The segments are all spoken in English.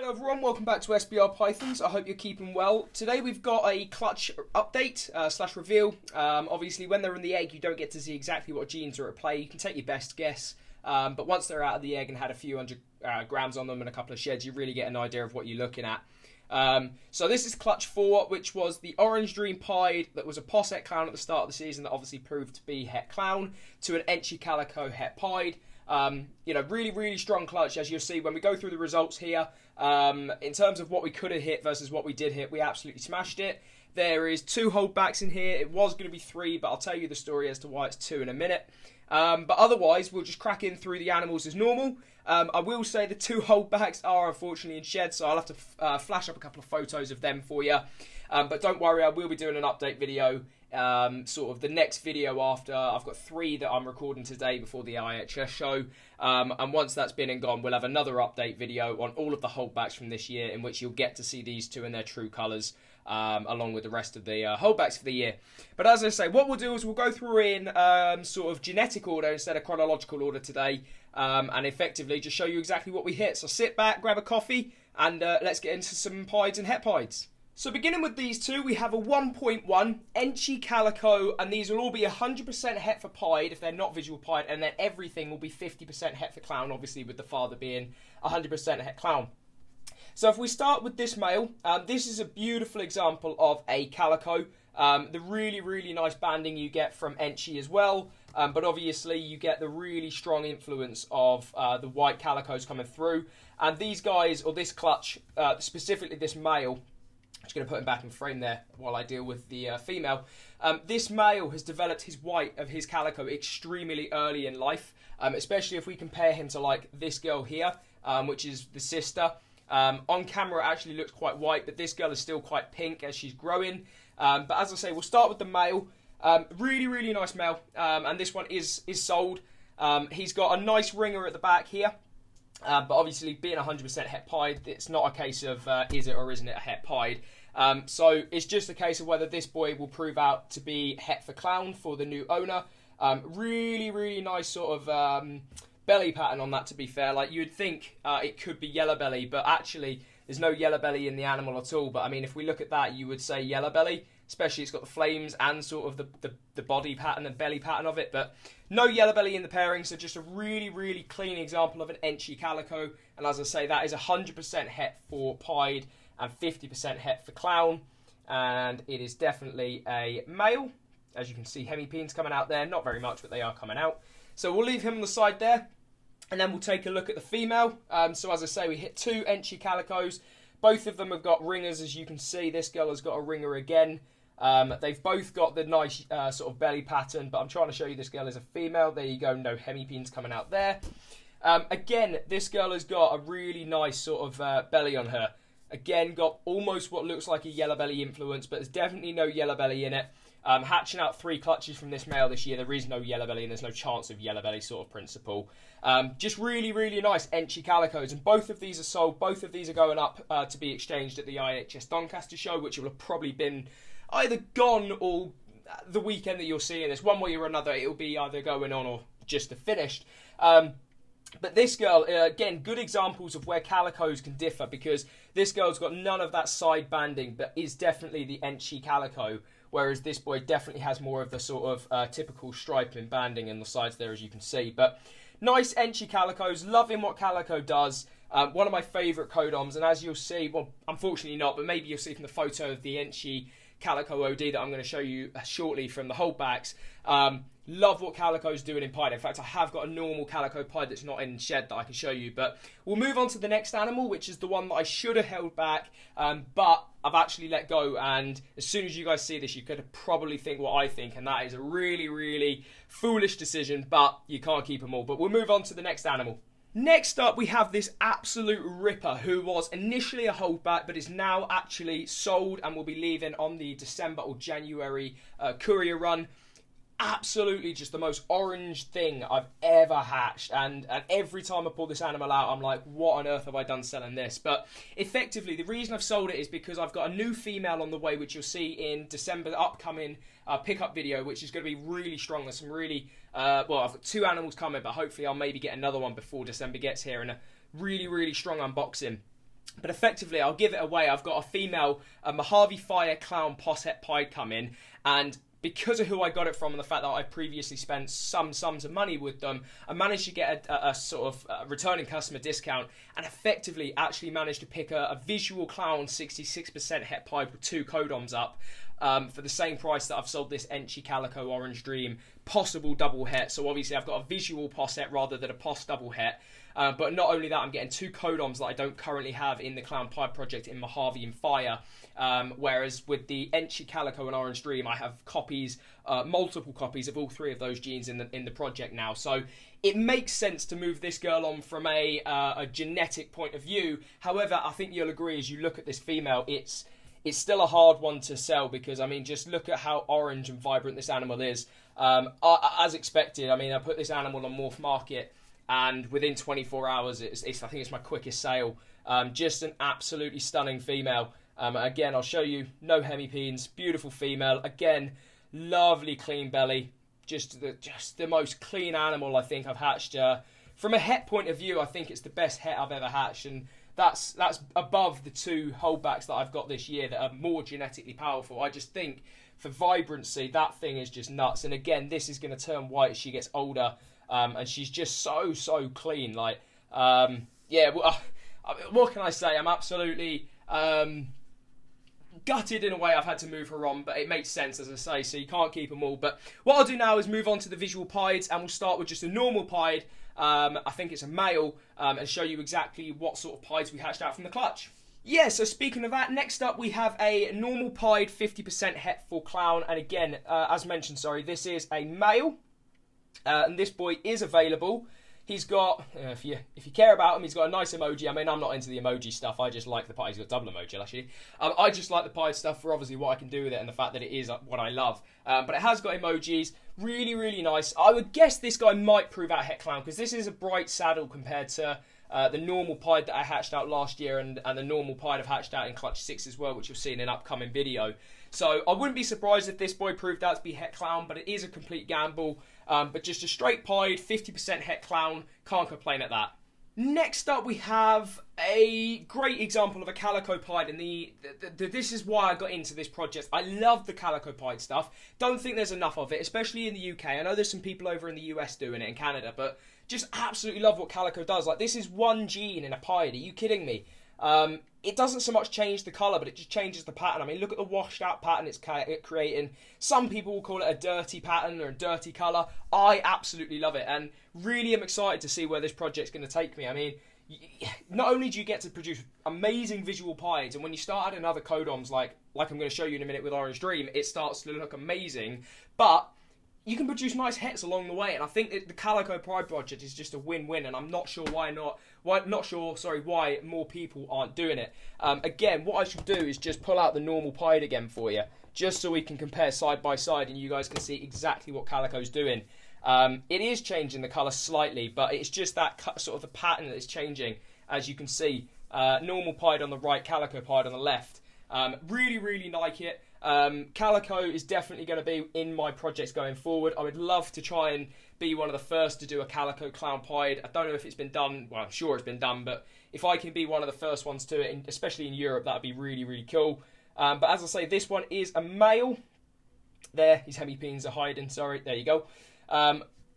Hello everyone, welcome back to SBR Pythons. I hope you're keeping well. Today we've got a clutch update slash reveal. Obviously when they're in the egg you don't get to see exactly what genes are at play. You can take your best guess, but once they're out of the egg and had a few hundred grams on them and a couple of sheds, you really get an idea of what you're looking at. So this is clutch 4, which was the Orange Dream Pied that was a POS Het Clown at the start of the season that obviously proved to be Het Clown to an Enchy Calico Het Pied. Really strong clutch, as you'll see when we go through the results here. In terms of what we could have hit versus what we did hit, we absolutely smashed it. There is 2 holdbacks in here. It was going to be 3, but I'll tell you the story as to why it's 2 in a minute. But otherwise, we'll just crack in through the animals as normal. I will say the 2 holdbacks are unfortunately in sheds, so I'll have to flash up a couple of photos of them for you. But don't worry, I will be doing an update video. Sort of the next video after. I've got 3 that I'm recording today before the IHS show, and once that's been and gone, we'll have another update video on all of the holdbacks from this year, in which you'll get to see these 2 in their true colours, along with the rest of the holdbacks for the year. But as I say, what we'll do is we'll go through in sort of genetic order instead of chronological order today, and effectively just show you exactly what we hit. So sit back, grab a coffee, and let's get into some pieds and het pieds. So beginning with these 2, we have a 1.1 Enchy Calico, and these will all be 100% het for pied if they're not visual pied, and then everything will be 50% het for clown, obviously with the father being 100% het clown. So if we start with this male, this is a beautiful example of a Calico. The really nice banding you get from Enchy as well, but obviously you get the really strong influence of the white Calicos coming through. And these guys, or this clutch, specifically this male, I'm just going to put him back in frame there while I deal with the female. This male has developed his white of his Calico extremely early in life, especially if we compare him to like this girl here, which is the sister. On camera it actually looks quite white, but this girl is still quite pink as she's growing. But as I say, we'll start with the male. Really nice male, and this one is sold. He's got a nice ringer at the back here. But obviously, being 100% het pied, it's not a case of is it or isn't it a het pied. So it's just a case of whether this boy will prove out to be het for clown for the new owner. Really nice sort of belly pattern on that, to be fair. Like, you'd think it could be yellow belly, but actually there's no yellow belly in the animal at all. But I mean, if we look at that, you would say yellow belly. Especially it's got the flames and sort of the body pattern and belly pattern of it, but no yellow belly in the pairing, so just a really clean example of an Enchy Calico. And as I say, that is 100% het for pied and 50% het for clown, and it is definitely a male. As you can see, hemipenes coming out there, not very much, but they are coming out. So we'll leave him on the side there, and then we'll take a look at the female. So as I say, we hit 2 Enchy Calicos. Both of them have got ringers, as you can see. This girl has got a ringer again. They've both got the nice sort of belly pattern, but I'm trying to show you this girl is a female. There you go, no hemipenes coming out there. Again, this girl has got a really nice sort of belly on her. Again, got almost what looks like a yellow belly influence, but there's definitely no yellow belly in it. Hatching out 3 clutches from this male this year, there is no yellow belly and there's no chance of yellow belly sort of principle. Just really nice Enchy Calicos, and both of these are sold. Both of these are going up to be exchanged at the IHS Doncaster show, which will have probably been either gone or the weekend that you're seeing this. One way or another, it'll be either going on or just finished. But this girl, again, good examples of where Calicos can differ, because this girl's got none of that side banding, but is definitely the Enchy Calico, whereas this boy definitely has more of the sort of typical striping banding in the sides there, as you can see. But nice Enchy Calicos, loving what Calico does. One of my favourite codoms, and as you'll see, well, unfortunately not, but maybe you'll see from the photo of the Enchy Calico OD that I'm going to show you shortly from the holdbacks. Love what Calico's doing in pied. In fact, I have got a normal Calico pied that's not in shed that I can show you. But we'll move on to the next animal, which is the one that I should have held back, but I've actually let go. And as soon as you guys see this, you could probably think what I think, and that is a really foolish decision, but you can't keep them all. But we'll move on to the next animal. Next up, we have this absolute ripper who was initially a holdback, but is now actually sold and will be leaving on the December or January courier run. Absolutely just the most orange thing I've ever hatched, and every time I pull this animal out, I'm like, what on earth have I done selling this? But effectively, the reason I've sold it is because I've got a new female on the way, which you'll see in December, upcoming pickup video, which is going to be really strong. There's some really, well, I've got 2 animals coming, but hopefully I'll maybe get another one before December gets here, and a really strong unboxing. But effectively, I'll give it away. I've got a female Mojave Fire Clown Posset Pied coming, and because of who I got it from and the fact that I previously spent some sums of money with them, I managed to get a sort of returning customer discount and effectively actually managed to pick a visual clown 66% het pied with 2 codoms up for the same price that I've sold this Enchi Calico Orange Dream possible double het. So obviously I've got a visual posset rather than a pos double het. But not only that, I'm getting 2 codoms that I don't currently have in the Clown Pied project in Mojave and Fire. Whereas with the Enchi Calico and Orange Dream, I have copies, multiple copies of all 3 of those genes in the project now. So it makes sense to move this girl on from a genetic point of view. However, I think you'll agree as you look at this female, it's still a hard one to sell because, I mean, just look at how orange and vibrant this animal is. As expected, I mean, I put this animal on Morph Market, and within 24 hours, I think it's my quickest sale. Just an absolutely stunning female. Again, I'll show you no hemipenes, beautiful female. Again, lovely clean belly. Just the most clean animal I think I've hatched. From a het point of view, I think it's the best het I've ever hatched, and that's above the 2 holdbacks that I've got this year that are more genetically powerful. I just think for vibrancy, that thing is just nuts. And again, this is going to turn white as she gets older. And she's just so clean. Like, yeah, what can I say? I'm absolutely gutted in a way I've had to move her on, but it makes sense, as I say, so you can't keep them all. But what I'll do now is move on to the visual pieds, and we'll start with just a normal pied. I think it's a male, and show you exactly what sort of pieds we hatched out from the clutch. Yeah, so speaking of that, next up we have a normal pied 50% het full clown, and again, as mentioned, sorry, this is a male. And this boy is available. He's got, if you care about him, he's got a nice emoji. I mean, I'm not into the emoji stuff. I just like the pie. He's got double emoji, actually. I just like the pie stuff for obviously what I can do with it and the fact that it is what I love. But it has got emojis. Really, really nice. I would guess this guy might prove out Het Clown because this is a bright saddle compared to the normal pied that I hatched out last year and the normal pied I've hatched out in Clutch 6 as well, which you'll see in an upcoming video. So I wouldn't be surprised if this boy proved out to be Het Clown, but it is a complete gamble. But just a straight pied, 50% Het Clown, can't complain at that. Next up we have a great example of a Calico Pride, and this is why I got into this project. I love the Calico Pride stuff. Don't think there's enough of it, especially in the UK. I know there's some people over in the US doing it, in Canada, but just absolutely love what Calico does. Like, this is one gene in a pied. Are you kidding me? It doesn't so much change the colour, but it just changes the pattern. I mean, look at the washed out pattern it's creating. Some people will call it a dirty pattern or a dirty colour. I absolutely love it, and really am excited to see where this project's going to take me. I mean, not only do you get to produce amazing visual pieds, and when you start adding other codoms, like I'm going to show you in a minute with Orange Dream, it starts to look amazing, but you can produce nice hets along the way, and I think that the Calico Pride project is just a win-win, and I'm not sure why more people aren't doing it. Again, what I should do is just pull out the normal pied again for you, just so we can compare side by side, and you guys can see exactly what Calico's doing. It is changing the colour slightly, but it's just that sort of the pattern that is changing, as you can see. Normal pied on the right, Calico pied on the left. Really, really like it. Calico is definitely going to be in my projects going forward. I would love to try and be one of the first to do a Calico Clown Pied. I don't know if it's been done. Well, I'm sure it's been done, but if I can be one of the first ones to it, especially in Europe, that would be really, really cool. But as I say, this one is a male. There, his hemipenes are hiding. Sorry, there you go.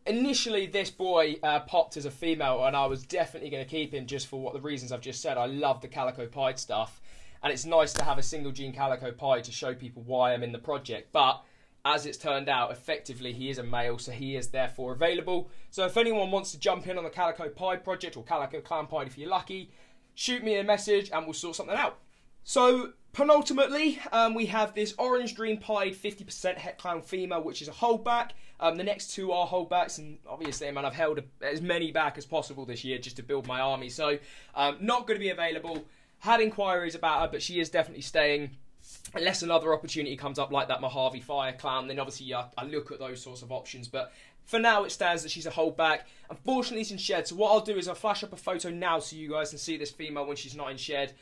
Initially, this boy popped as a female, and I was definitely going to keep him just for the reasons I've just said. I love the Calico Pied stuff. And it's nice to have a single gene Calico Pied to show people why I'm in the project. But as it's turned out, effectively he is a male, so he is therefore available. So if anyone wants to jump in on the Calico Pied project, or Calico Clown Pied if you're lucky, shoot me a message and we'll sort something out. So penultimately, we have this Orange Dream Pied 50% Het Clown female, which is a holdback. The next 2 are holdbacks, and obviously, man, I've held as many back as possible this year just to build my army. So not going to be available. Had inquiries about her, but she is definitely staying. Unless another opportunity comes up like that Mojave Fire Clown, then obviously I look at those sorts of options. But for now, it stands that she's a holdback. Unfortunately, it's in shed. So what I'll do is I'll flash up a photo now so you guys can see this female when she's not in shed.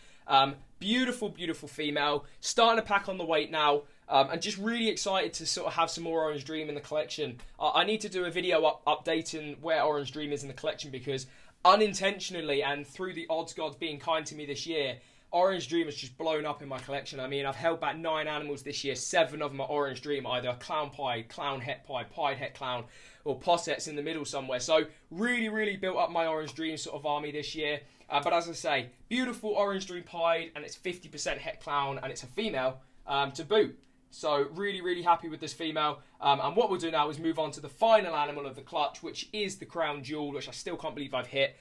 Beautiful, beautiful female. Starting to pack on the weight now. And just really excited to sort of have some more Orange Dream in the collection. I need to do a video updating where Orange Dream is in the collection, because unintentionally and through the odds gods being kind to me this year, Orange Dream has just blown up in my collection. I mean, I've held back 9 animals this year. 7 of them are Orange Dream, either a Clown Pied, Clown Het Pied, Pied Het Clown, or Possets in the middle somewhere. So really, really built up my Orange Dream sort of army this year. But as I say, beautiful Orange Dream Pied, and it's 50% Het Clown, and it's a female to boot. So really, really happy with this female. And what we'll do now is move on to the final animal of the clutch, which is the Crown Jewel, which I still can't believe I've hit.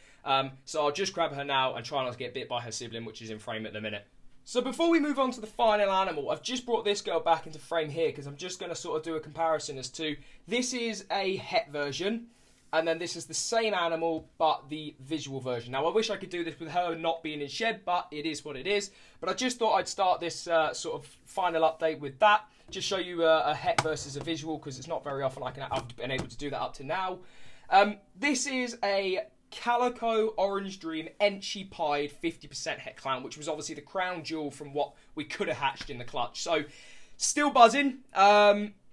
So I'll just grab her now and try not to get bit by her sibling, which is in frame at the minute. So before we move on to the final animal, I've just brought this girl back into frame here because I'm just going to sort of do a comparison as to, this is a het version, and then this is the same animal, but the visual version. Now, I wish I could do this with her not being in shed, but it is what it is. But I just thought I'd start this sort of final update with that. Just show you a het versus a visual, because it's not very often I've been able to do that up to now. This is a Calico Orange Dream Enchi Pied 50% Het Clown, which was obviously the crown jewel from what we could have hatched in the clutch. So, still buzzing.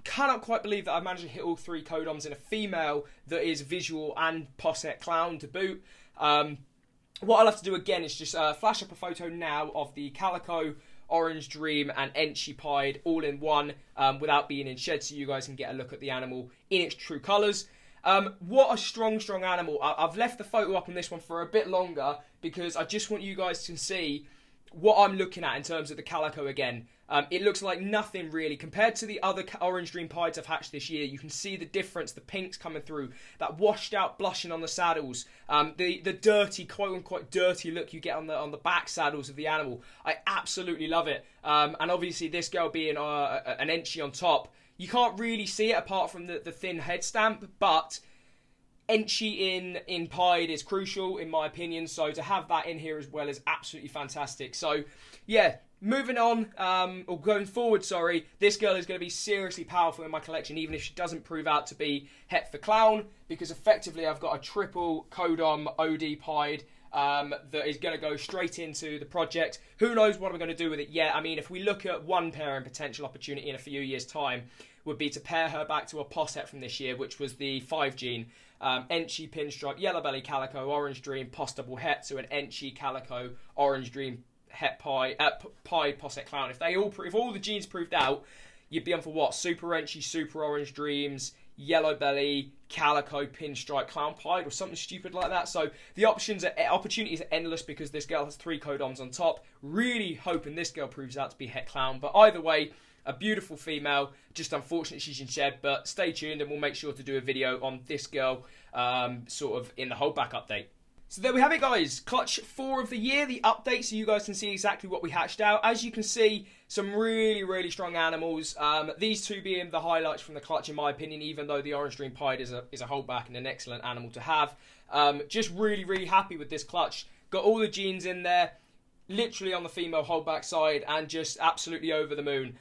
Cannot quite believe that I've managed to hit all 3 codoms in a female that is visual and Posset Clown to boot. What I'll have to do again is just flash up a photo now of the Calico Orange Dream and Enchi Pied all in one without being in shed, so you guys can get a look at the animal in its true colours. What a strong animal. I've left the photo up on this one for a bit longer because I just want you guys to see what I'm looking at in terms of the Calico again. It looks like nothing really. Compared to the other Orange Dream Pieds I've hatched this year, you can see the difference, the pinks coming through, that washed out blushing on the saddles, the dirty, quote-unquote dirty look you get on the back saddles of the animal. I absolutely love it. And obviously this girl being an Enchi on top, you can't really see it apart from the thin head stamp, but Enchi in Pied is crucial in my opinion, so to have that in here as well is absolutely fantastic. So yeah, moving on, or going forward, sorry, this girl is going to be seriously powerful in my collection, even if she doesn't prove out to be het for Clown, because effectively I've got a triple Codom OD Pied that is going to go straight into the project. Who knows what I'm going to do with it yet? I mean, if we look at one pairing potential opportunity in a few years' time, would be to pair her back to a Posset from this year, which was the 5 gene. Enchi, Pinstripe, Yellow Belly, Calico, Orange Dream, Poss double het, so an Enchi, Calico, Orange Dream, het Pied, Posset Clown. If all the genes proved out, you'd be on for what? Super Enchi, Super Orange Dreams, Yellow Belly, Calico, Pinstripe, Clown Pied, or something stupid like that. So the opportunities are endless because this girl has 3 codoms on top. Really hoping this girl proves out to be het Clown. But either way, a beautiful female. Just unfortunate she's in shed, but stay tuned and we'll make sure to do a video on this girl sort of in the holdback update. So there we have it, guys. Clutch 4 of the year, the update, so you guys can see exactly what we hatched out. As you can see, some really strong animals. These 2 being the highlights from the clutch, in my opinion, even though the Orange Dream Pied is a holdback and an excellent animal to have. Just really happy with this clutch. Got all the genes in there, literally on the female holdback side, and just absolutely over the moon.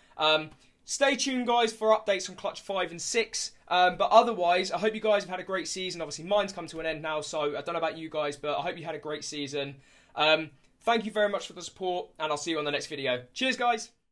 Stay tuned, guys, for updates on Clutch 5 and 6. But otherwise, I hope you guys have had a great season. Obviously, mine's come to an end now, so I don't know about you guys, but I hope you had a great season. Thank you very much for the support, and I'll see you on the next video. Cheers, guys!